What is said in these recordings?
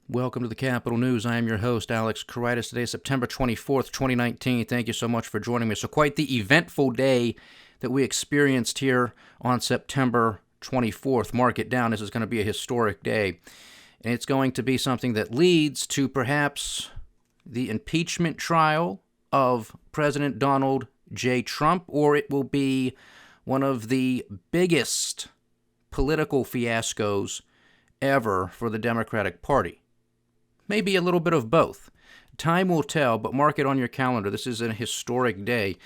Welcome to the Capital News. I am your host, Alex Karitis. Today is September 24th, 2019. Thank you so much for joining me. So quite the eventful day that we experienced here on September 24th. Mark it down. This is going to be a historic day. And it's going to be something that leads to perhaps the impeachment trial of President Donald J. Trump, or it will be one of the biggest political fiascos ever for the Democratic Party. Maybe a little bit of both. Time will tell, but mark it on your calendar. This is a historic day.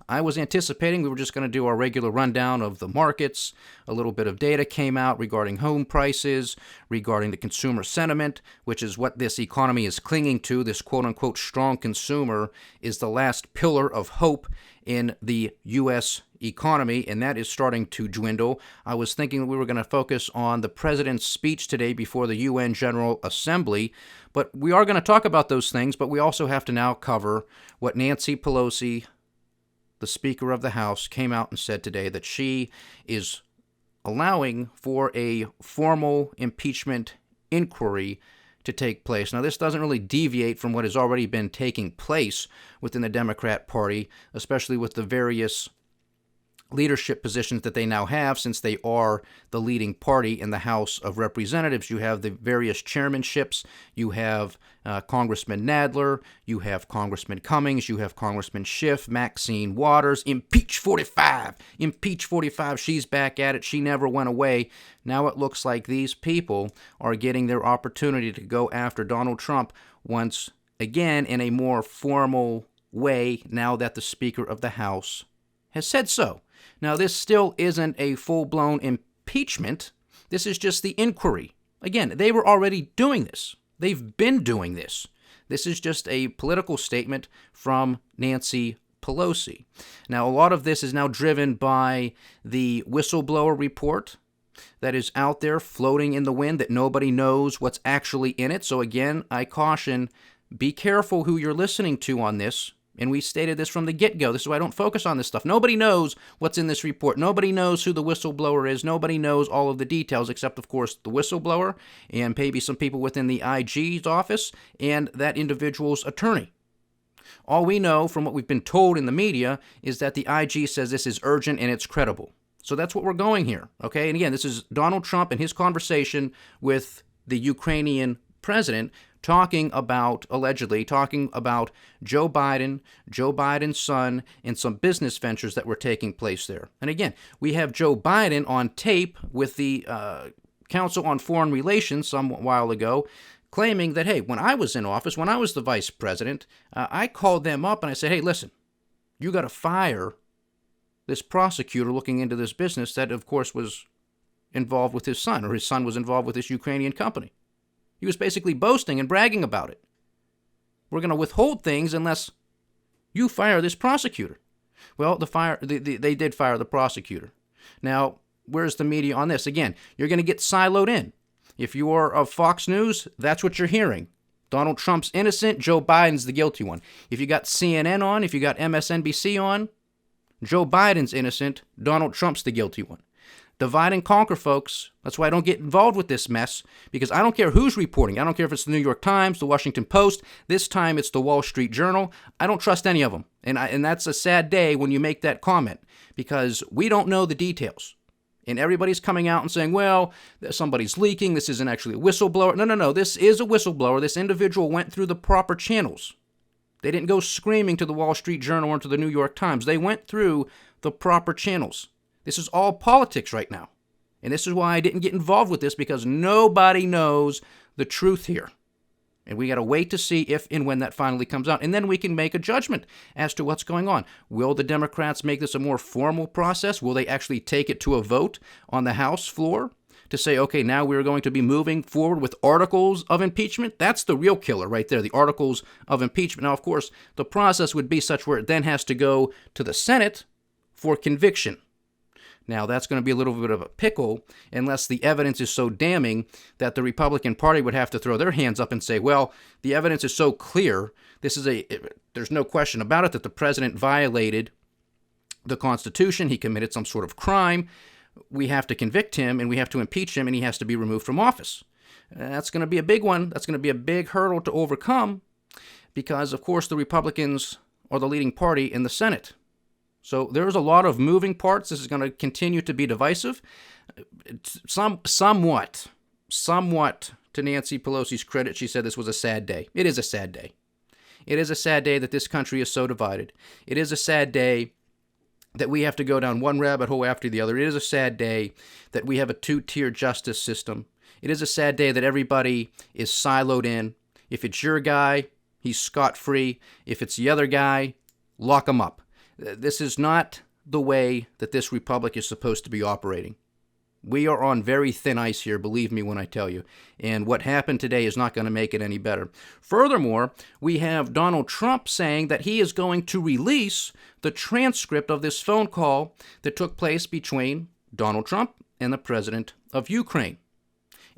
I was anticipating we were just going to do our regular rundown of the markets. A little bit of data came out regarding home prices, regarding the consumer sentiment, which is what this economy is clinging to. This quote-unquote strong consumer is the last pillar of hope in the U.S. economy, and that is starting to dwindle. I was thinking we were going to focus on the president's speech today before the UN General Assembly, but we are going to talk about those things, but we also have to now cover what Nancy Pelosi, the Speaker of the House, came out and said today, that she is allowing for a formal impeachment inquiry to take place. Now, this doesn't really deviate from what has already been taking place within the Democrat Party, especially with the various leadership positions that they now have, since they are the leading party in the House of Representatives. You have the various chairmanships. You have Congressman Nadler. You have Congressman Cummings. You have Congressman Schiff, Maxine Waters. Impeach 45. Impeach 45. She's back at it. She never went away. Now it looks like these people are getting their opportunity to go after Donald Trump once again in a more formal way, now that the Speaker of the House has said so. Now, this still isn't a full-blown impeachment. This is just the inquiry. Again, they were already doing this. They've been doing this. This is just a political statement from Nancy Pelosi. Now, a lot of this is now driven by the whistleblower report that is out there floating in the wind, that nobody knows what's actually in it. So again, I caution, be careful who you're listening to on this. And we stated this from the get-go. This is why I don't focus on this stuff. Nobody knows what's in this report. Nobody knows who the whistleblower is. Nobody knows all of the details, except, of course, the whistleblower and maybe some people within the IG's office and that individual's attorney. All we know from what we've been told in the media is that the IG says this is urgent and it's credible. So that's what we're going here, okay? And again, this is Donald Trump and his conversation with the Ukrainian president, allegedly talking about Joe Biden, Joe Biden's son, and some business ventures that were taking place there. And again, we have Joe Biden on tape with the Council on Foreign Relations some while ago, claiming that, hey, when I was in office, when I was the vice president, I called them up and I said, hey, listen, you got to fire this prosecutor looking into this business that, of course, was involved with his son, or his son was involved with this Ukrainian company. He was basically boasting and bragging about it. We're going to withhold things unless you fire this prosecutor. Well, they did fire the prosecutor. Now, where's the media on this? Again, you're going to get siloed in. If you are of Fox News, that's what you're hearing. Donald Trump's innocent, Joe Biden's the guilty one. If you got CNN on, if you got MSNBC on, Joe Biden's innocent, Donald Trump's the guilty one. Divide and conquer, folks. That's why I don't get involved with this mess, because I don't care who's reporting. I don't care if it's the New York Times, the Washington Post. This time it's the Wall Street Journal. I don't trust any of them. And that's a sad day when you make that comment, because we don't know the details. And everybody's coming out and saying, well, somebody's leaking. This isn't actually a whistleblower. No. This is a whistleblower. This individual went through the proper channels. They didn't go screaming to the Wall Street Journal or to the New York Times. They went through the proper channels. This is all politics right now. And this is why I didn't get involved with this, because nobody knows the truth here. And we got to wait to see if and when that finally comes out. And then we can make a judgment as to what's going on. Will the Democrats make this a more formal process? Will they actually take it to a vote on the House floor to say, okay, now we're going to be moving forward with articles of impeachment? That's the real killer right there, the articles of impeachment. Now, of course, the process would be such where it then has to go to the Senate for conviction. Now, that's going to be a little bit of a pickle unless the evidence is so damning that the Republican Party would have to throw their hands up and say, well, the evidence is so clear, there's no question about it that the president violated the Constitution, he committed some sort of crime, we have to convict him and we have to impeach him and he has to be removed from office. That's going to be a big one. That's going to be a big hurdle to overcome because, of course, the Republicans are the leading party in the Senate. So there's a lot of moving parts. This is going to continue to be divisive. Somewhat to Nancy Pelosi's credit, she said this was a sad day. It is a sad day. It is a sad day that this country is so divided. It is a sad day that we have to go down one rabbit hole after the other. It is a sad day that we have a two-tier justice system. It is a sad day that everybody is siloed in. If it's your guy, he's scot-free. If it's the other guy, lock him up. This is not the way that this republic is supposed to be operating. We are on very thin ice here, believe me when I tell you. And what happened today is not going to make it any better. Furthermore, we have Donald Trump saying that he is going to release the transcript of this phone call that took place between Donald Trump and the president of Ukraine.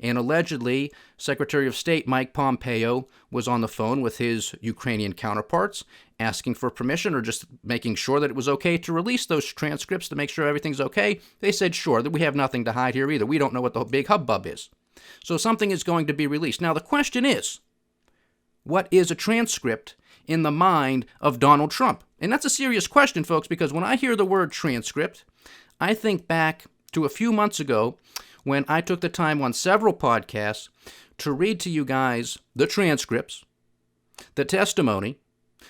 And allegedly, Secretary of State Mike Pompeo was on the phone with his Ukrainian counterparts asking for permission or just making sure that it was okay to release those transcripts to make sure everything's okay. They said, sure, that we have nothing to hide here either. We don't know what the big hubbub is. So something is going to be released. Now, the question is, what is a transcript in the mind of Donald Trump? And that's a serious question, folks, because when I hear the word transcript, I think back to a few months ago when I took the time on several podcasts to read to you guys the transcripts, the testimony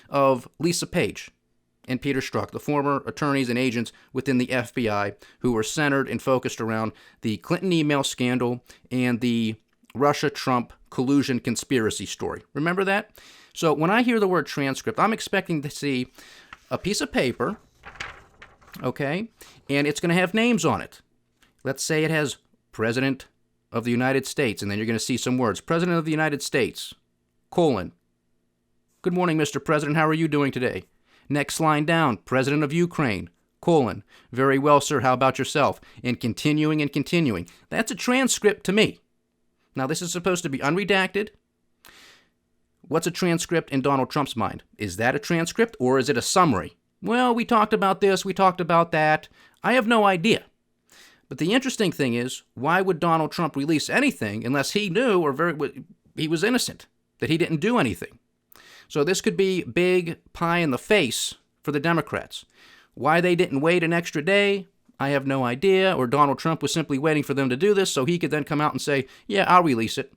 of Lisa Page and Peter Strzok, the former attorneys and agents within the FBI who were centered and focused around the Clinton email scandal and the Russia-Trump collusion conspiracy story. Remember that? So when I hear the word transcript, I'm expecting to see a piece of paper, okay, and it's going to have names on it. Let's say it has President of the United States, and then you're going to see some words. President of the United States, colon. Good morning, Mr. President. How are you doing today? Next line down, President of Ukraine, colon. Very well, sir. How about yourself? And continuing and continuing. That's a transcript to me. Now, this is supposed to be unredacted. What's a transcript in Donald Trump's mind? Is that a transcript or is it a summary? Well, we talked about this, we talked about that. I have no idea. But the interesting thing is, why would Donald Trump release anything unless he knew or he was innocent, that he didn't do anything? So this could be big pie in the face for the Democrats. Why they didn't wait an extra day, I have no idea. Or Donald Trump was simply waiting for them to do this so he could then come out and say, yeah, I'll release it.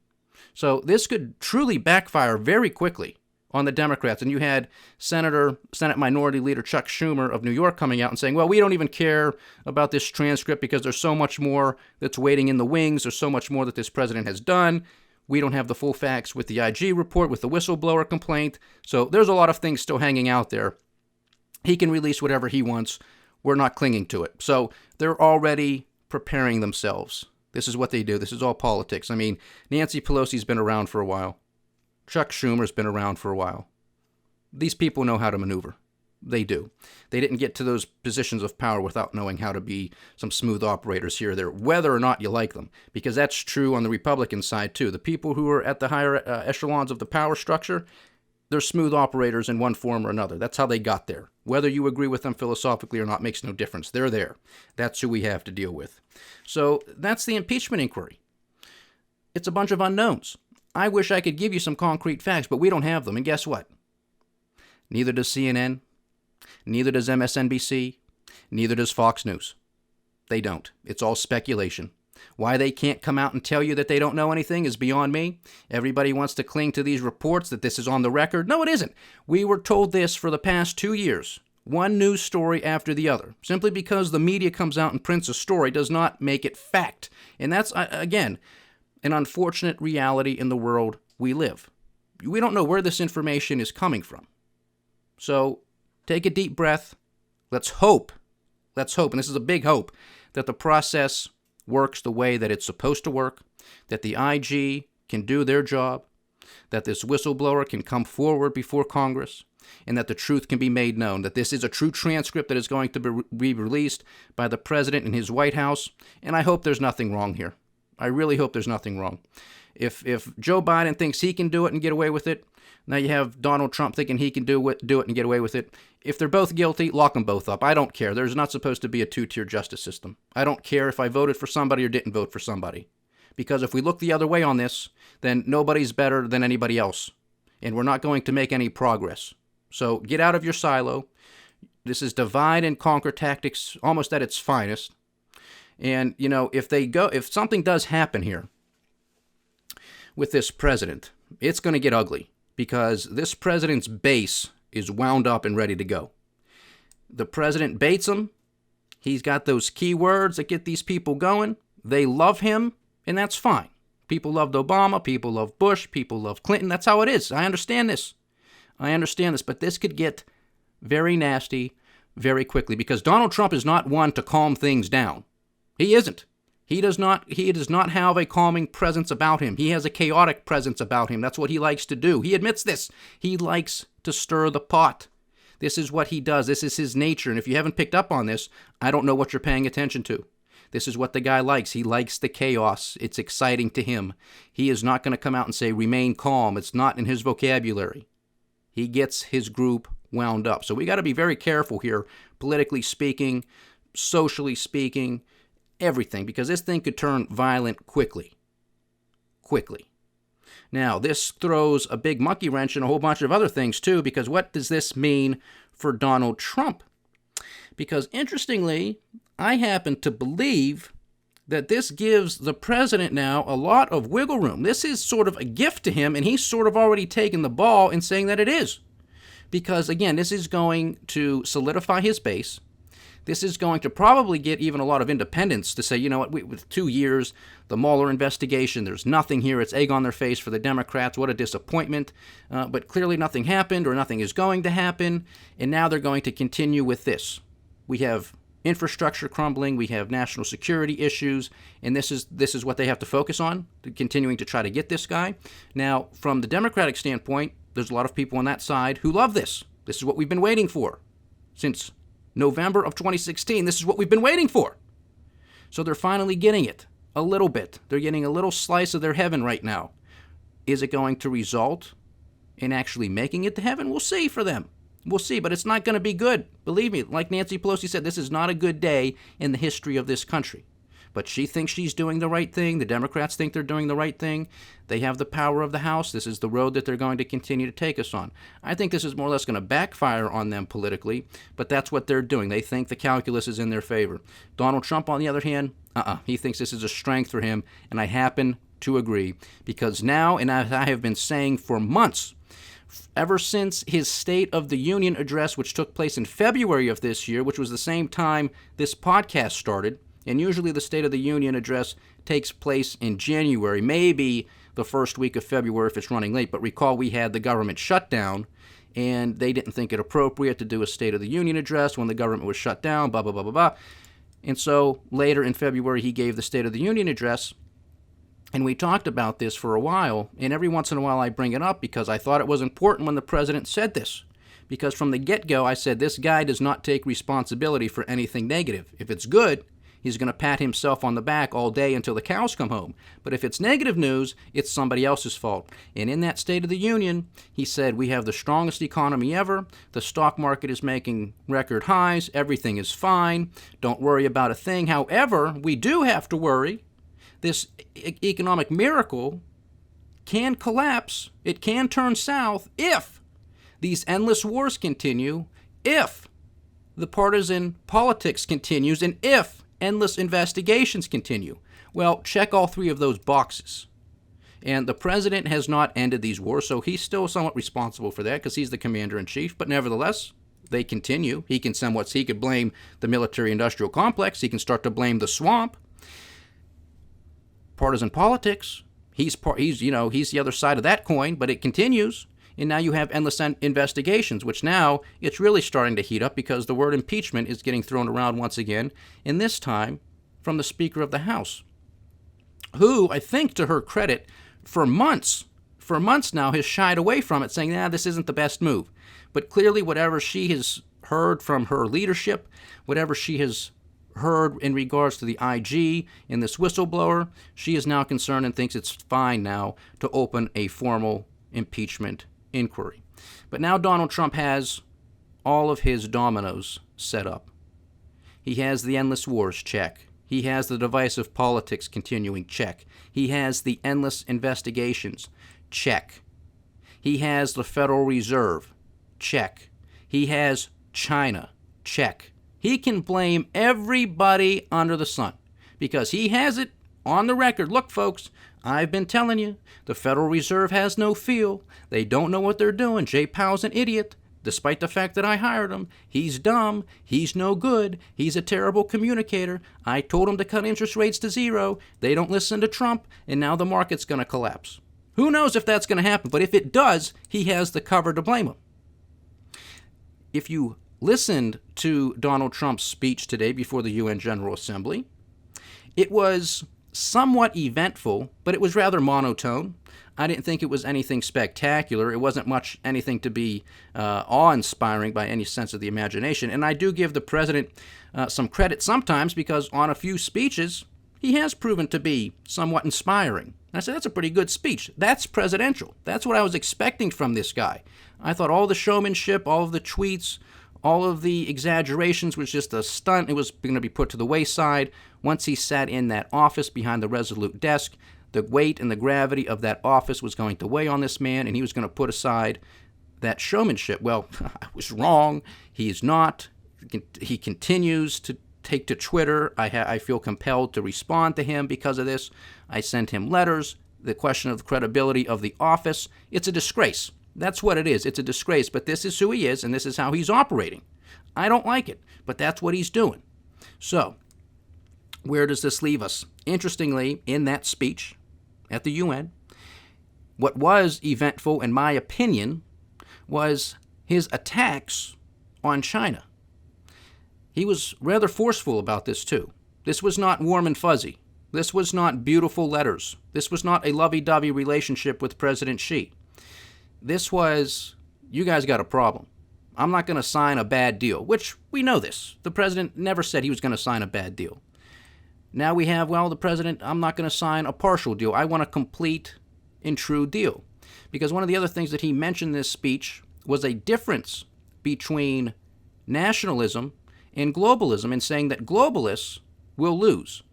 So this could truly backfire very quickly on the Democrats. And you had Senate Minority Leader Chuck Schumer of New York coming out and saying, well, we don't even care about this transcript because there's so much more that's waiting in the wings. There's so much more that this president has done. We don't have the full facts with the IG report, with the whistleblower complaint. So there's a lot of things still hanging out there. He can release whatever he wants. We're not clinging to it. So they're already preparing themselves. This is what they do. This is all politics. I mean, Nancy Pelosi's been around for a while. Chuck Schumer's been around for a while. These people know how to maneuver. They do. They didn't get to those positions of power without knowing how to be some smooth operators here or there, whether or not you like them, because that's true on the Republican side, too. The people who are at the higher echelons of the power structure, they're smooth operators in one form or another. That's how they got there. Whether you agree with them philosophically or not makes no difference. They're there. That's who we have to deal with. So that's the impeachment inquiry. It's a bunch of unknowns. I wish I could give you some concrete facts, but we don't have them. And guess what? Neither does CNN. Neither does MSNBC. Neither does Fox News. They don't. It's all speculation. Why they can't come out and tell you that they don't know anything is beyond me. Everybody wants to cling to these reports that this is on the record. No, it isn't. We were told this for the past 2 years. One news story after the other. Simply because the media comes out and prints a story does not make it fact. And that's, again, an unfortunate reality in the world we live. We don't know where this information is coming from. So take a deep breath. Let's hope, and this is a big hope, that the process works the way that it's supposed to work, that the IG can do their job, that this whistleblower can come forward before Congress, and that the truth can be made known, that this is a true transcript that is going to be released by the president in his White House, and I hope there's nothing wrong here. I really hope there's nothing wrong. If Joe Biden thinks he can do it and get away with it, now you have Donald Trump thinking he can do it and get away with it. If they're both guilty, lock them both up. I don't care. There's not supposed to be a two-tier justice system. I don't care if I voted for somebody or didn't vote for somebody. Because if we look the other way on this, then nobody's better than anybody else. And we're not going to make any progress. So get out of your silo. This is divide and conquer tactics almost at its finest. And, if something does happen here with this president, it's going to get ugly because this president's base is wound up and ready to go. The president baits them. He's got those key words that get these people going. They love him, and that's fine. People loved Obama. People love Bush. People love Clinton. That's how it is. I understand this. But this could get very nasty very quickly because Donald Trump is not one to calm things down. He isn't. He does not have a calming presence about him. He has a chaotic presence about him. That's what he likes to do. He admits this. He likes to stir the pot. This is what he does. This is his nature. And if you haven't picked up on this, I don't know what you're paying attention to. This is what the guy likes. He likes the chaos. It's exciting to him. He is not going to come out and say, remain calm. It's not in his vocabulary. He gets his group wound up. So we got to be very careful here, politically speaking, socially speaking, everything, because this thing could turn violent quickly. Now, this throws a big monkey wrench in a whole bunch of other things, too, because what does this mean for Donald Trump? Because, interestingly, I happen to believe that this gives the president now a lot of wiggle room. This is sort of a gift to him, and he's sort of already taken the ball in saying that it is. Because, again, this is going to solidify his base. This is going to probably get even a lot of independents to say, you know what, with 2 years, the Mueller investigation, there's nothing here. It's egg on their face for the Democrats. What a disappointment. But clearly nothing happened or nothing is going to happen. And now they're going to continue with this. We have infrastructure crumbling. We have national security issues. And this is what they have to focus on, continuing to try to get this guy. Now, from the Democratic standpoint, there's a lot of people on that side who love this. This is what we've been waiting for since November of 2016. This is what we've been waiting for. So they're finally getting it a little bit. They're getting a little slice of their heaven right now. Is it going to result in actually making it to heaven? We'll see for them. We'll see, but it's not going to be good. Believe me, like Nancy Pelosi said, this is not a good day in the history of this country. But she thinks she's doing the right thing. The Democrats think they're doing the right thing. They have the power of the House. This is the road that they're going to continue to take us on. I think this is more or less going to backfire on them politically, but that's what they're doing. They think the calculus is in their favor. Donald Trump, on the other hand, he thinks this is a strength for him, and I happen to agree. Because now, and as I have been saying for months, ever since his State of the Union address, which took place in February of this year, which was the same time this podcast started, and usually the State of the Union address takes place in January, maybe the first week of February if it's running late. But recall we had the government shutdown, and they didn't think it appropriate to do a State of the Union address when the government was shut down, blah, blah, blah, blah, blah. And so later in February, he gave the State of the Union address, and we talked about this for a while. And every once in a while I bring it up because I thought it was important when the president said this. Because from the get-go, I said this guy does not take responsibility for anything negative. If it's good, he's going to pat himself on the back all day until the cows come home. But if it's negative news, it's somebody else's fault. And in that State of the Union, he said, we have the strongest economy ever. The stock market is making record highs. Everything is fine. Don't worry about a thing. However, we do have to worry. This economic miracle can collapse. It can turn south if these endless wars continue, if the partisan politics continues, and if endless investigations continue. Well, check all three of those boxes. And the president has not ended these wars, so he's still somewhat responsible for that because he's the commander-in-chief. But nevertheless, they continue. He could blame the military-industrial complex. He can start to blame the swamp. Partisan politics. He's the other side of that coin, but it continues. And now you have endless investigations, which now it's really starting to heat up because the word impeachment is getting thrown around once again, and this time from the Speaker of the House, who, I think to her credit, for months now has shied away from it, saying, this isn't the best move. But clearly whatever she has heard from her leadership, whatever she has heard in regards to the IG and this whistleblower, she is now concerned and thinks it's fine now to open a formal impeachment inquiry. But now Donald Trump has all of his dominoes set up. He has the endless wars check. He has the divisive politics continuing. Check. He has the endless investigations. Check. He has the Federal Reserve. Check. He has China. Check. He can blame everybody under the sun because he has it on the record. Look, folks, I've been telling you, the Federal Reserve has no feel. They don't know what they're doing. Jay Powell's an idiot. Despite the fact that I hired him, he's dumb, he's no good, he's a terrible communicator. I told him to cut interest rates to zero. They don't listen to Trump, and now the market's going to collapse. Who knows if that's going to happen, but if it does, he has the cover to blame him. If you listened to Donald Trump's speech today before the UN General Assembly, it was somewhat eventful, but it was rather monotone. I didn't think it was anything spectacular. It wasn't much anything to be awe-inspiring by any sense of the imagination. And I do give the president some credit sometimes because on a few speeches, he has proven to be somewhat inspiring. And I said, that's a pretty good speech. That's presidential. That's what I was expecting from this guy. I thought all the showmanship, all of the tweets, all of the exaggerations was just a stunt. It was going to be put to the wayside once he sat in that office behind the resolute desk. The weight and the gravity of that office was going to weigh on this man, and he was going to put aside that showmanship. Well, I was wrong. He's not. He continues to take to Twitter. I feel compelled to respond to him because of this. I sent him letters. The question of the credibility of the office, it's a disgrace. That's what it is. It's a disgrace, but this is who he is, and this is how he's operating. I don't like it, but that's what he's doing. So, where does this leave us? Interestingly, in that speech at the UN, what was eventful, in my opinion, was his attacks on China. He was rather forceful about this, too. This was not warm and fuzzy. This was not beautiful letters. This was not a lovey-dovey relationship with President Xi. This was, you guys got a problem. I'm not going to sign a bad deal, which we know this. The president never said he was going to sign a bad deal. Now we have, well, the president, I'm not going to sign a partial deal. I want a complete and true deal. Because one of the other things that he mentioned in this speech was a difference between nationalism and globalism, in saying that globalists will lose.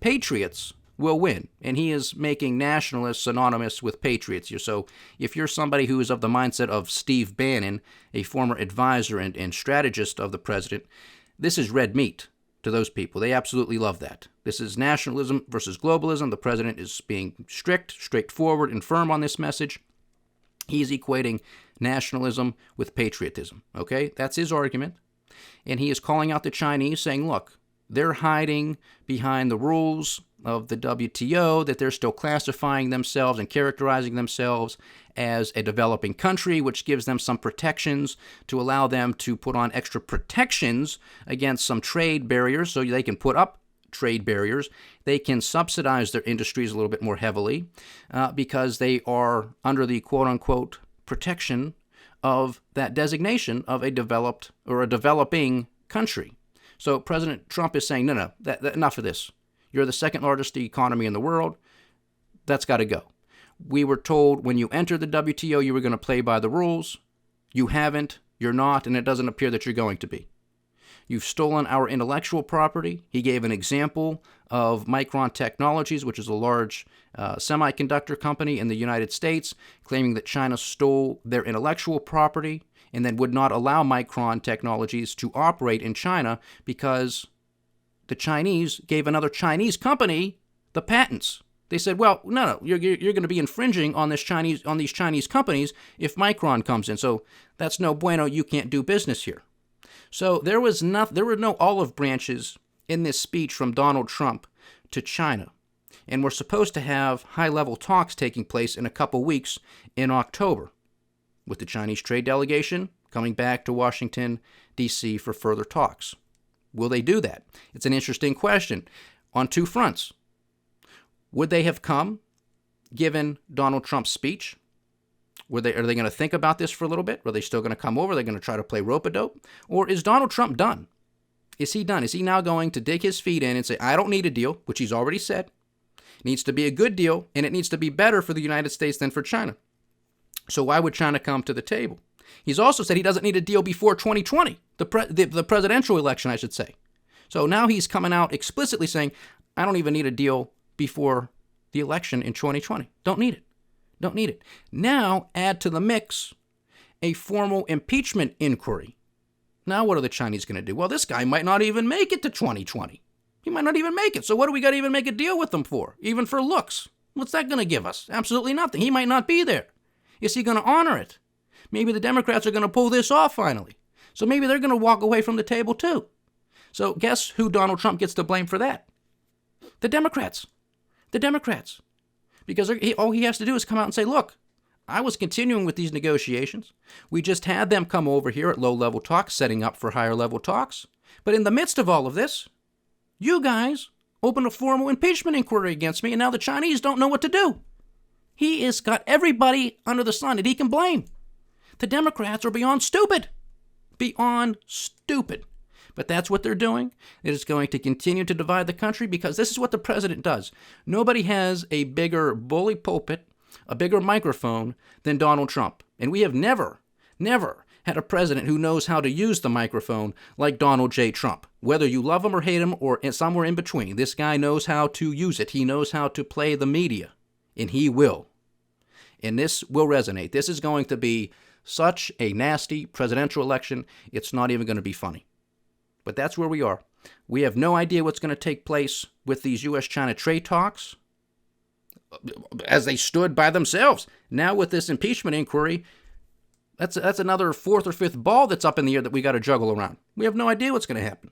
Patriots will win. And he is making nationalists synonymous with patriots. So if you're somebody who is of the mindset of Steve Bannon, a former advisor and strategist of the president, this is red meat to those people. They absolutely love that. This is nationalism versus globalism. The president is being strict, straightforward, and firm on this message. He's equating nationalism with patriotism. Okay? That's his argument. And he is calling out the Chinese, saying, look, they're hiding behind the rules of the WTO, that they're still classifying themselves and characterizing themselves as a developing country, which gives them some protections to allow them to put on extra protections against some trade barriers, so they can put up trade barriers. They can subsidize their industries a little bit more heavily because they are under the quote-unquote protection of that designation of a developed or a developing country. So President Trump is saying, no, enough of this. You're the second largest economy in the world. That's got to go. We were told when you entered the WTO you were going to play by the rules. You haven't, you're not, and it doesn't appear that you're going to be. You've stolen our intellectual property. He gave an example of Micron Technologies, which is a large semiconductor company in the United States, claiming that China stole their intellectual property and then would not allow Micron Technologies to operate in China because the Chinese gave another Chinese company the patents. They said, well, no, you're going to be infringing on these Chinese companies if Micron comes in. So that's no bueno. You can't do business here. So there were no olive branches in this speech from Donald Trump to China. And we're supposed to have high-level talks taking place in a couple weeks in October, with the Chinese trade delegation coming back to Washington, D.C. for further talks. Will they do that? It's an interesting question on two fronts. Would they have come, given Donald Trump's speech? Are they going to think about this for a little bit? Are they still going to come over? Are they going to try to play rope-a-dope? Or is Donald Trump done? Is he done? Is he now going to dig his feet in and say, I don't need a deal, which he's already said. It needs to be a good deal, and it needs to be better for the United States than for China. So why would China come to the table? He's also said he doesn't need a deal before 2020, the presidential election, I should say. So now he's coming out explicitly saying, I don't even need a deal before the election in 2020. Don't need it. Don't need it. Now add to the mix a formal impeachment inquiry. Now what are the Chinese going to do? Well, this guy might not even make it to 2020. He might not even make it. So what do we got to even make a deal with him for? Even for looks? What's that going to give us? Absolutely nothing. He might not be there. Is he going to honor it? Maybe the Democrats are going to pull this off finally. So maybe they're going to walk away from the table too. So guess who Donald Trump gets to blame for that? The Democrats. The Democrats. Because all he has to do is come out and say, look, I was continuing with these negotiations. We just had them come over here at low-level talks, setting up for higher-level talks. But in the midst of all of this, you guys opened a formal impeachment inquiry against me, and now the Chinese don't know what to do. He has got everybody under the sun that he can blame. The Democrats are beyond stupid. Beyond stupid. But that's what they're doing. It is going to continue to divide the country because this is what the president does. Nobody has a bigger bully pulpit, a bigger microphone than Donald Trump. And we have never had a president who knows how to use the microphone like Donald J. Trump. Whether you love him or hate him or somewhere in between, this guy knows how to use it. He knows how to play the media. And he will. And this will resonate. This is going to be such a nasty presidential election, it's not even going to be funny. But that's where we are. We have no idea what's going to take place with these U.S.-China trade talks as they stood by themselves. Now with this impeachment inquiry, that's another fourth or fifth ball that's up in the air that we got to juggle around. We have no idea what's going to happen.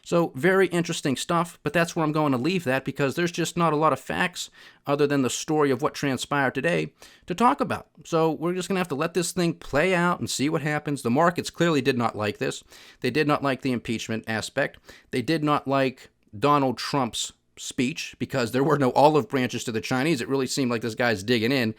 So very interesting stuff, but that's where I'm going to leave that because there's just not a lot of facts other than the story of what transpired today to talk about. So we're just going to have to let this thing play out and see what happens. The markets clearly did not like this. They did not like the impeachment aspect. They did not like Donald Trump's speech because there were no olive branches to the Chinese. It really seemed like this guy's digging in.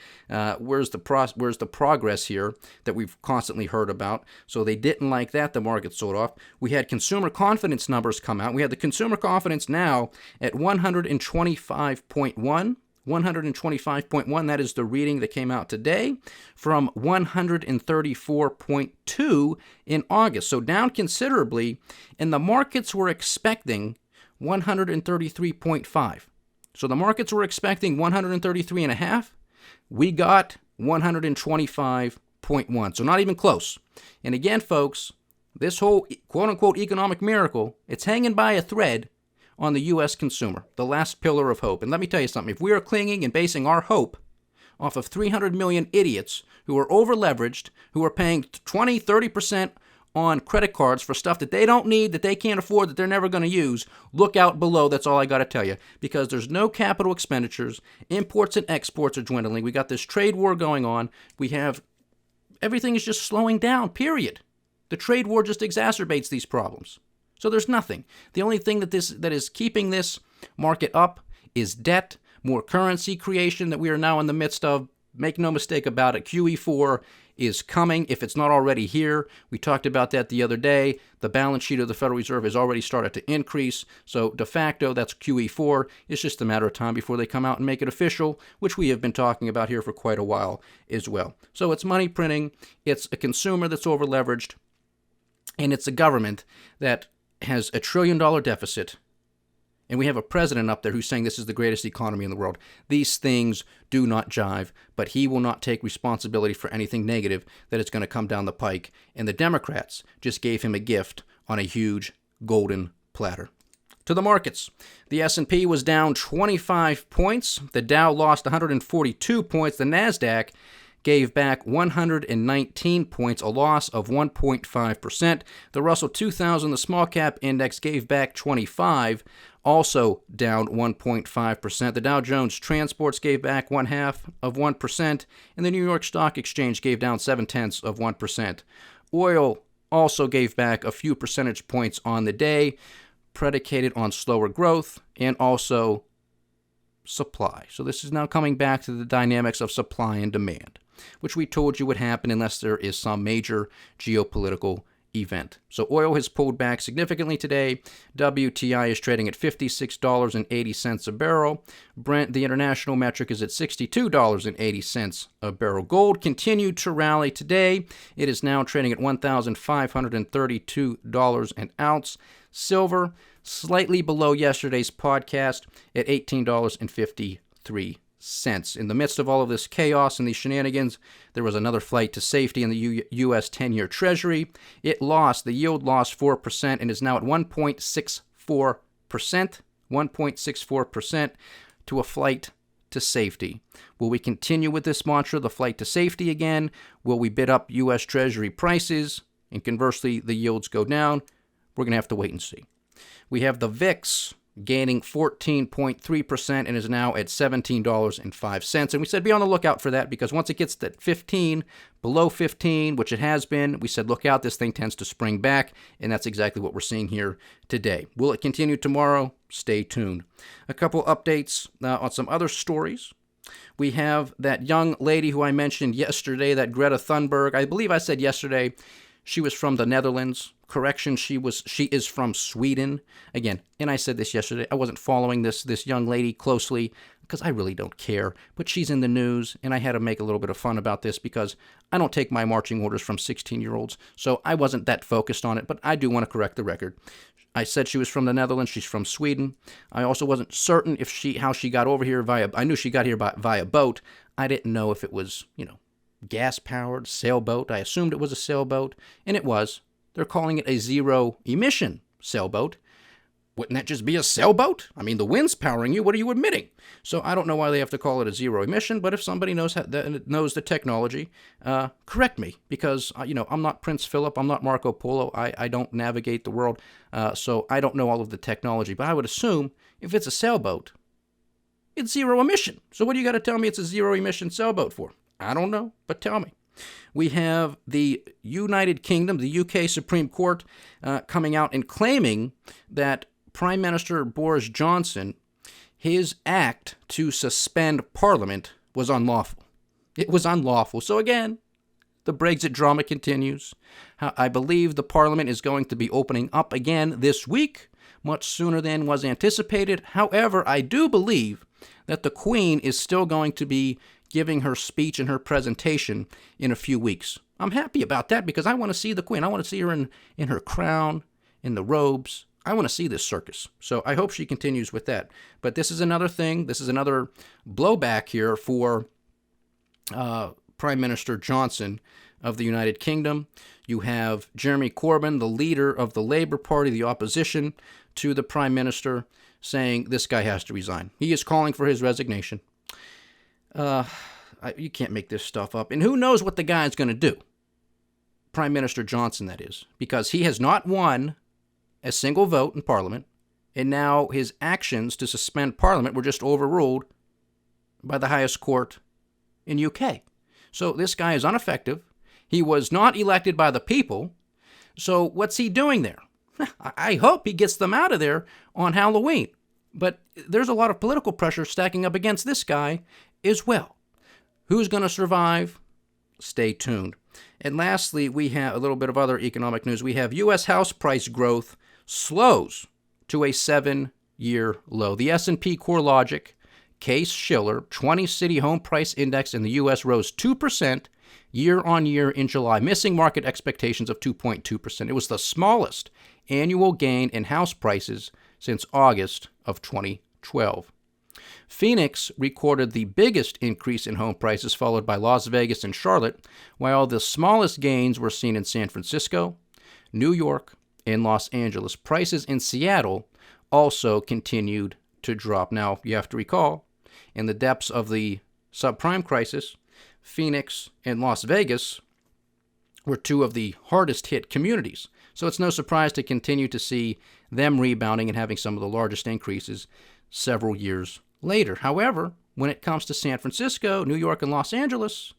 Where's the progress here that we've constantly heard about? So they didn't like that. The market sold off. We had consumer confidence numbers come out. We had the consumer confidence now at 125.1. 125.1, that is the reading that came out today, from 134.2 in August. So down considerably, and the markets were expecting 133.5. So the markets were expecting 133.5. We got 125.1. So not even close. And again, folks, this whole quote-unquote economic miracle, it's hanging by a thread on the U.S. consumer, the last pillar of hope. And let me tell you something. If we are clinging and basing our hope off of 300 million idiots who are over-leveraged, who are paying 20, 30% on credit cards for stuff that they don't need, that they can't afford, that they're never going to use, look out below. That's all I got to tell you. Because there's no capital expenditures. Imports and exports are dwindling. We got this trade war going on. We have everything is just slowing down, period. The trade war just exacerbates these problems. So there's nothing. The only thing that is keeping this market up is debt, more currency creation that we are now in the midst of. Make no mistake about it, QE4 is coming if it's not already here. We talked about that the other day. The balance sheet of the Federal Reserve has already started to increase. So de facto, that's QE4. It's just a matter of time before they come out and make it official, which we have been talking about here for quite a while as well. So it's money printing. It's a consumer that's over-leveraged. And it's a government that has $1 trillion deficit. And we have a president up there who's saying this is the greatest economy in the world. These things do not jive, but he will not take responsibility for anything negative that is going to come down the pike. And the Democrats just gave him a gift on a huge golden platter. To the markets. The S&P was down 25 points. The Dow lost 142 points. The NASDAQ gave back 119 points, a loss of 1.5%. The Russell 2000, the small cap index, gave back 25, also down 1.5%. The Dow Jones Transports gave back 0.5%, and the New York Stock Exchange gave down 0.7%. Oil also gave back a few percentage points on the day, predicated on slower growth and also supply. So this is now coming back to the dynamics of supply and demand, which we told you would happen unless there is some major geopolitical event. So oil has pulled back significantly today. WTI is trading at $56.80 a barrel. Brent, the international metric, is at $62.80 a barrel. Gold continued to rally today. It is now trading at $1,532 an ounce. Silver slightly below yesterday's podcast at $18.53. In the midst of all of this chaos and these shenanigans, there was another flight to safety in the U.S. 10-year Treasury. The yield lost 4% and is now at 1.64%, 1.64% to a flight to safety. Will we continue with this mantra, the flight to safety again? Will we bid up U.S. Treasury prices and conversely the yields go down? We're going to have to wait and see. We have the VIX gaining 14.3% and is now at $17.05. And we said be on the lookout for that because once it gets to 15, below 15, which it has been, we said look out, this thing tends to spring back, and that's exactly what we're seeing here today. Will it continue tomorrow? Stay tuned. A couple updates on some other stories. We have that young lady who I mentioned yesterday, that Greta Thunberg. I believe I said yesterday she was from the Netherlands. Correction, she is from Sweden. Again, and I said this yesterday, I wasn't following this young lady closely because I really don't care, but she's in the news, and I had to make a little bit of fun about this because I don't take my marching orders from 16-year-olds, so I wasn't that focused on it, but I do want to correct the record. I said she was from the Netherlands. She's from Sweden. I also wasn't certain how she got over here I knew she got here via boat. I didn't know if it was, gas-powered sailboat. I assumed it was a sailboat, and it was. They're calling it a zero-emission sailboat. Wouldn't that just be a sailboat? I mean, the wind's powering you. What are you emitting? So I don't know why they have to call it a zero emission, but if somebody knows the technology, correct me, because, I'm not Prince Philip. I'm not Marco Polo. I don't navigate the world, so I don't know all of the technology. But I would assume if it's a sailboat, it's zero emission. So what do you got to tell me it's a zero-emission sailboat for? I don't know, but tell me. We have the United Kingdom, the UK Supreme Court, coming out and claiming that Prime Minister Boris Johnson, his act to suspend Parliament was unlawful. It was unlawful. So again, the Brexit drama continues. I believe the Parliament is going to be opening up again this week, much sooner than was anticipated. However, I do believe that the Queen is still going to be giving her speech and her presentation in a few weeks. I'm happy about that because I want to see the Queen. I want to see her in her crown, in the robes. I want to see this circus. So I hope she continues with that. But this is another thing. This is another blowback here for Prime Minister Johnson of the United Kingdom. You have Jeremy Corbyn, the leader of the Labour Party, the opposition to the Prime Minister, saying this guy has to resign. He is calling for his resignation. You can't make this stuff up. And who knows what the guy's going to do? Prime Minister Johnson, that is. Because he has not won a single vote in Parliament. And now his actions to suspend Parliament were just overruled by the highest court in UK. So this guy is ineffective. He was not elected by the people. So what's he doing there? I hope he gets them out of there on Halloween. But there's a lot of political pressure stacking up against this guy as well. Who's going to survive? Stay tuned. And lastly, we have a little bit of other economic news. We have U.S. house price growth slows to a 7-year low. The S&P CoreLogic Case-Shiller 20-city home price index in the U.S. rose 2% year-on-year in July, missing market expectations of 2.2%. It was the smallest annual gain in house prices since August of 2012. Phoenix recorded the biggest increase in home prices, followed by Las Vegas and Charlotte, while the smallest gains were seen in San Francisco, New York, and Los Angeles. Prices in Seattle also continued to drop. Now, you have to recall, in the depths of the subprime crisis, Phoenix and Las Vegas were two of the hardest hit communities. So it's no surprise to continue to see them rebounding and having some of the largest increases several years later. However, when it comes to San Francisco, New York, and Los Angeles,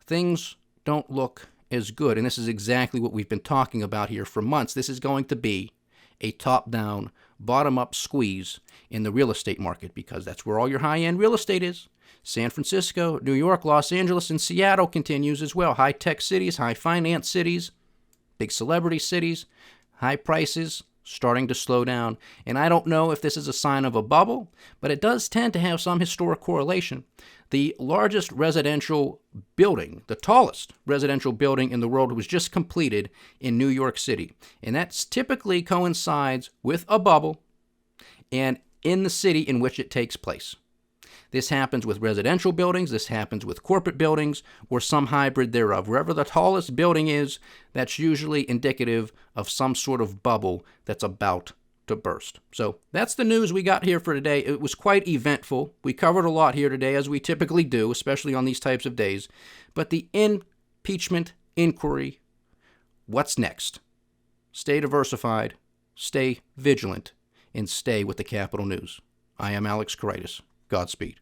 things don't look as good. And this is exactly what we've been talking about here for months. This is going to be a top-down, bottom-up squeeze in the real estate market because that's where all your high-end real estate is. San Francisco, New York, Los Angeles, and Seattle continues as well. High-tech cities, high-finance cities, big celebrity cities, high prices, starting to slow down. And I don't know if this is a sign of a bubble, but it does tend to have some historic correlation the largest residential building, the tallest residential building in the world, was just completed in New York City. And that typically coincides with a bubble and in the city in which it takes place. This happens with residential buildings, this happens with corporate buildings, or some hybrid thereof. Wherever the tallest building is, that's usually indicative of some sort of bubble that's about to burst. So that's the news we got here for today. It was quite eventful. We covered a lot here today, as we typically do, especially on these types of days. But the impeachment inquiry, what's next? Stay diversified, stay vigilant, and stay with the Capital News. I am Alex Koritis. Godspeed.